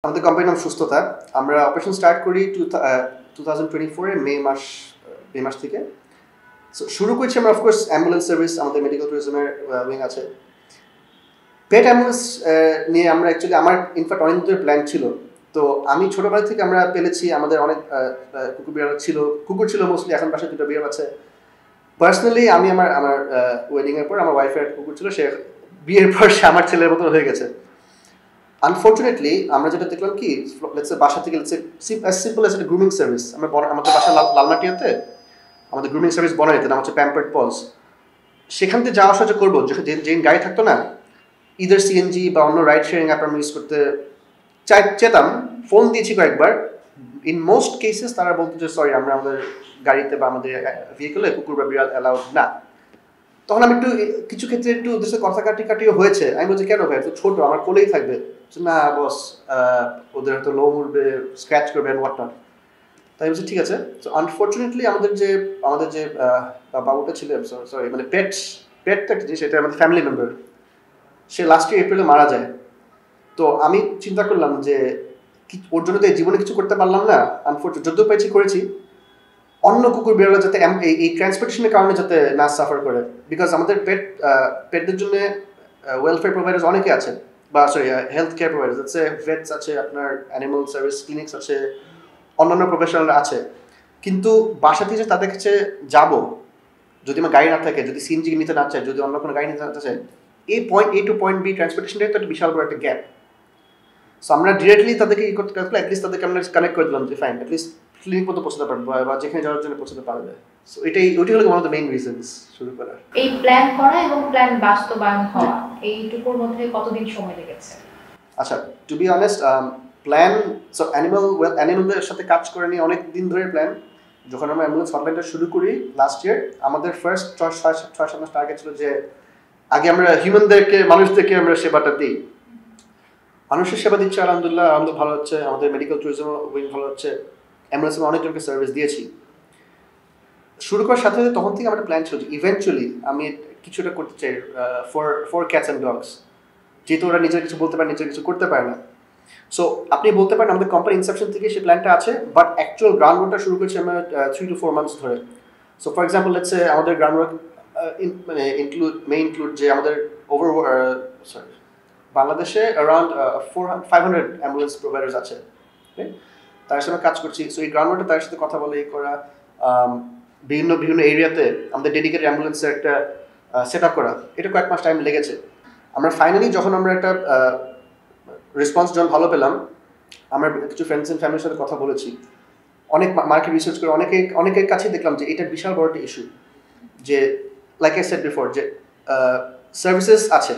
আমাদের কোম্পানির নাম সুস্থতা। আমরা অপারেশন স্টার্ট করি 2024 এর মে মাস থেকে। সো শুরু করেছি আমরা অফকোর্স অ্যাম্বুলেন্স সার্ভিস, আমাদের মেডিকেল ট্যুরিজমের উইং আছে। পেট অ্যাম্বুলেন্স নিয়ে আমরা অ্যাকচুয়ালি আমার ইনফ্যাক্ট অনেক দিনের প্ল্যান ছিল। তো আমি ছোটোবেলা থেকে আমরা পেলেছি, আমাদের অনেক কুকুর বিড়াল ছিল, কুকুর ছিল মোস্টলি, এখন পাশে দুটো বিড়াল আছে। পার্সোনালি আমি আমার ওয়েডিংয়ের পর আমার ওয়াইফের কুকুর ছিল, সে বিয়ের পর সে আমার ছেলের মতো হয়ে গেছে। আনফর্চুনেটলি আমরা যেটা দেখলাম কি, লেটস সে বাসা থেকে সিম্পল এজ একটা গ্রুমিং সার্ভিস, আমাদের বাসা লালমাটিয়াতে আমাদের গ্রুমিং সার্ভিস বনাইতে নাম হচ্ছে প্যাম্পার্ড পজ। সেখান থেকে যাওয়া আসা যে করবো, যে গাড়ি থাকতো না, ইদার সিএনজি বা অন্য রাইড শেয়ারিং অ্যাপ আমরা ইউজ করতে চেতাম, ফোন দিয়েছি কয়েকবার। ইন মোস্ট কেসেস তারা বলতো যে সরি, আমরা আমাদের গাড়িতে বা আমাদের ভেহিকলে কুকুর বা বিড়াল অ্যালাউড না। তখন আমি একটু কিছু ক্ষেত্রে একটু ওদের সাথে কথা কাটিও হয়েছে। আমি বলছি কেন ভাই, তো ছোটো, আমার কোলেই থাকবে। না বস, ওদের হয়তো লোম উঠবে, স্ক্র্যাচ করবে অ্যান্ড হোয়াট নট। তাই বলছি ঠিক আছে। তো আনফর্চুনেটলি আমাদের যে বাবুটা ছিল, সরি মানে পেটটা জিনিস, এটা আমাদের ফ্যামিলি মেম্বার, সে লাস্ট এপ্রিলে মারা যায়। তো আমি চিন্তা করলাম যে ওর জন্য তো এই জীবনে কিছু করতে পারলাম না, আনফর্চুনেট যদিও পেয়েছি করেছি, অন্য কুকুর বিড়ালরা যাতে এই ট্রান্সপোর্টেশনের কারণে যাতে না সাফার করে। বিকজ আমাদের পেটদের জন্য ওয়েলফেয়ার প্রোভাইডার্স অনেকে আছে, বা সরি হেলথ কেয়ার প্রোভাইডার্স আছে, ভেটস আছে, আপনার অ্যানিমাল সার্ভিস ক্লিনিক্স আছে, অন্যান্য প্রফেশনাল আছে। কিন্তু বাসা থেকে তাদের কাছে যাবো, যদি আমার গাড়ি না থাকে, যদি সিএনজি নিতে না চায়, যদি অন্য কোনো গাড়ি নিতে না চায়, এই point A to point B ট্রান্সপোর্টেশনটাই তো একটা বিশাল বড় একটা গ্যাপ। সো আমরা ডিরেক্টলি তাদেরকে ই করতে পারবো, অ্যাটলিস্ট তাদেরকে আমরা কানেক্ট করে দিলাম যে ফাইন, অ্যাটলিস্ট ক্লিনিক পর্যন্ত পৌঁছতে পারবো বা যেখানে যাওয়ার জন্য পৌঁছতে পারবে। সো ওইটাই হলো one of the main reasons শুরু করার। এই প্ল্যান করা এবং প্ল্যান বাস্তবায়ন হওয়া, এইটুকুর মধ্যে কতদিন সময় লেগেছে? আচ্ছা, to be honest, plan, so অ্যানিমালদের সাথে কাজ করে নিয়ে অনেক দিন ধরে প্ল্যান। যখন আমরা অ্যাম্বুলেন্স হটলাইনটা শুরু করি লাস্ট ইয়ার, আমাদের ফার্স্ট 6-7 মাস টার্গেট ছিল যে আগে আমরা মানুষদেরকে আমরা সেবাটা দিই। মানুষের সেবা দিচ্ছে, আলহামদুলিল্লাহ ভালো হচ্ছে, আমাদের মেডিকেল ট্যুরিজম উইং ভালো হচ্ছে, অ্যাম্বুলেন্সে অনেকজনকে সার্ভিস দিয়েছি। শুরু করার সাথে সাথে তখন থেকে আমার প্ল্যান ছিল যে ইভেন্চুয়ালি আমি কিছুটা করতে চাই ফর ক্যাটস অ্যান্ড ডগস, যেহেতু ওরা নিজের কিছু বলতে পারে, নিজের কিছু করতে পারে না। সো আপনি বলতে পারেন আমাদের কোম্পানি ইনসেপশন থেকে সেই প্ল্যানটা আছে, বাট অ্যাকচুয়াল গ্রাউন্ড ওয়ার্কটা শুরু করেছি আমরা 3 to 4 months ধরে। So for example let's say আমাদের গ্রাউন্ড ওয়ার্ক ইনক্লুড যে আমাদের বাংলাদেশে অ্যারাউন্ড 500 অ্যাম্বুলেন্স প্রোভাইডার্স আছে, তার সাথে কাজ করছি। সো এই গ্রাউন্ড ওয়ার্কটা তার সাথে কথা বলে করা, বিভিন্ন এরিয়াতে আমাদের ডেডিকেটেড অ্যাম্বুলেন্সের একটা সেট আপ করা, এটা কয়েক মাস টাইম লেগেছে। আমরা ফাইনালি যখন আমরা একটা রেসপন্স যখন ভালো পেলাম, আমরা কিছু ফ্রেন্ডস অ্যান্ড ফ্যামিলির সাথে কথা বলেছি, অনেক মার্কেট রিসার্চ করে অনেকের কাছেই দেখলাম যে এটা বিশাল বড় একটা ইস্যু। যে লাইক আই সেড বিফোর, যে সার্ভিসেস আছে,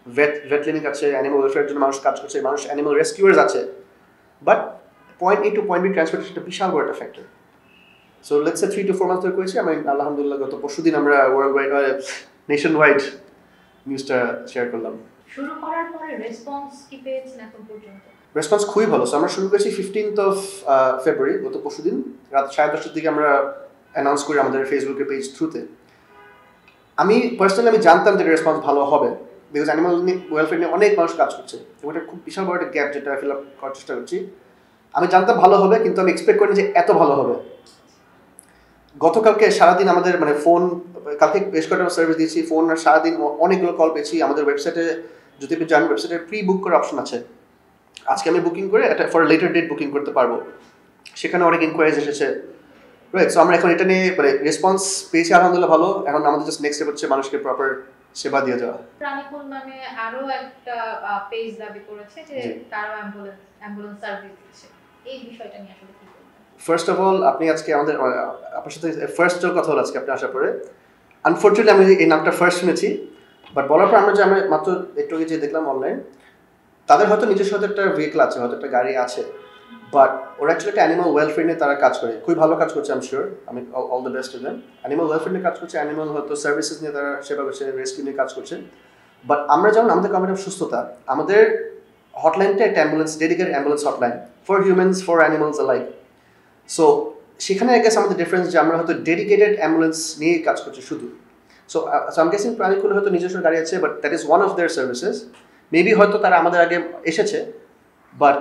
ভেট ক্লিনিক আছে, অ্যানিমাল ওয়েলফেয়ারের জন্য মানুষ কাজ করছে, মানুষ অ্যানিমাল রেস্কিউয়ার্স আছে, but point A to point B transportation একটা বিশাল বড় একটা factor. So let's say 3 to 4 months ধরে করেছি। আমি আলহামদুলিল্লাহ গত পরশুদিন আমরা ওয়ার্ল্ড ওয়াইড নেশন ওয়াইড নিউজটা শেয়ার করলাম। শুরু করার পরে রেসপন্স কি পেয়েছেন এখন পর্যন্ত? রেসপন্স খুবই ভালো। সো আমরা শুরু করেছি 15th of February, গত পরশুদিন রাত 10:30টার দিকে আমরা অ্যানাউন্স করি আমাদের ফেসবুকের পেজ থ্রুতে। আমি পার্সোনালি জানতাম যে রেসপন্স ভালো হবে, বিকজ অ্যানিমাল ওয়েলফেয়ার নিয়ে অনেক মানুষ কাজ করছে, এবং এটা খুব বিশাল বড় একটা গ্যাপ যেটা ফিল আপ করার চেষ্টা করছি। আমি জানতাম ভালো হবে, কিন্তু আমি এক্সপেক্ট করিনি যে এত ভালো হবে। গতকালকে সারাদিন আমাদের ফোন, কালকে বেশ কয়েকটা সার্ভিস দিয়েছি, ফোন আর সারাদিন অনেকগুলো কল পেয়েছি। আমাদের ওয়েবসাইটে যদি আপনি জানেন, ওয়েবসাইটে প্রি বুক করার অপশন আছে। আজকে আমি বুকিং করে একটা ফর লেটার ডেট বুকিং করতে পারবো, সেখানে অনেক ইনকোয়ারিজ এসেছে, রাইট? সো আমরা এখন এটা নিয়ে রেসপন্স পেয়েছি আলহামদুলিল্লাহ ভালো। এখন আমাদের জাস্ট নেক্সট স্টেপ হচ্ছে মানুষকে প্রপার সেবা দিয়ে যাওয়া। প্রাণীকুল নামে আরো একটা পেজ দাবি করেছে যে তারা অ্যাম্বুলেন্স সার্ভিস দিচ্ছে, এই বিষয়টা নিয়ে আসলে কি বলবেন? ফার্স্ট অফ অল, আপনি আজকে আপনার সাথে ফার্স্ট কথা হলো আজকে আপনি আসার পরে। আনফর্চুনেটলি আমি এই নামটা ফার্স্ট শুনেছি, বাট বলার পর আমরা মাত্র একটু আগে যে দেখলাম অনলাইন, তাদের হয়তো নিজস্ব একটা ভেহিকল আছে, হয়তো একটা গাড়ি আছে, বাট ওরা অ্যাকচুয়ালি একটা অ্যানিমাল ওয়েলফেয়ার নিয়ে তারা কাজ করে, খুবই ভালো কাজ করছে। আই এম শিওর, আমি all the best to them. Animal welfare নিয়ে কাজ করছে, অ্যানিমাল হয়তো সার্ভিসেস নিয়ে তারা সেবা করছে, রেস্কিউ নিয়ে কাজ করছে। বাট আমরা যেমন আমাদের কোম্পানি সুস্থতা, আমাদের হটলাইনটা একটা ambulance, dedicated ambulance hotline for humans, for animals alike. So সেখানে আই গেস আমাদের ডিফারেন্স যে আমরা হয়তো ডেডিকেটেড অ্যাম্বুলেন্স নিয়ে কাজ করছি শুধু। সো আই এম গেসিং প্রাণীকুল হয়তো নিজস্ব গাড়ি আছে, but that is one of their services. Maybe হয়তো তারা আমাদের আগে এসেছে, বাট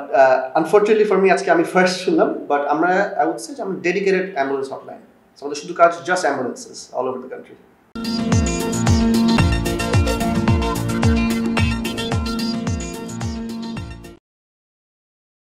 আনফর্চুনেটলি ফর মি আজকে আমি ফার্স্ট শুনলাম, বাট আমরা আই উড সে যে আমরা ডেডিকেটেড অ্যাম্বুলেন্স হটলাইন, আমাদের শুধু কাজ just ambulances all over the country.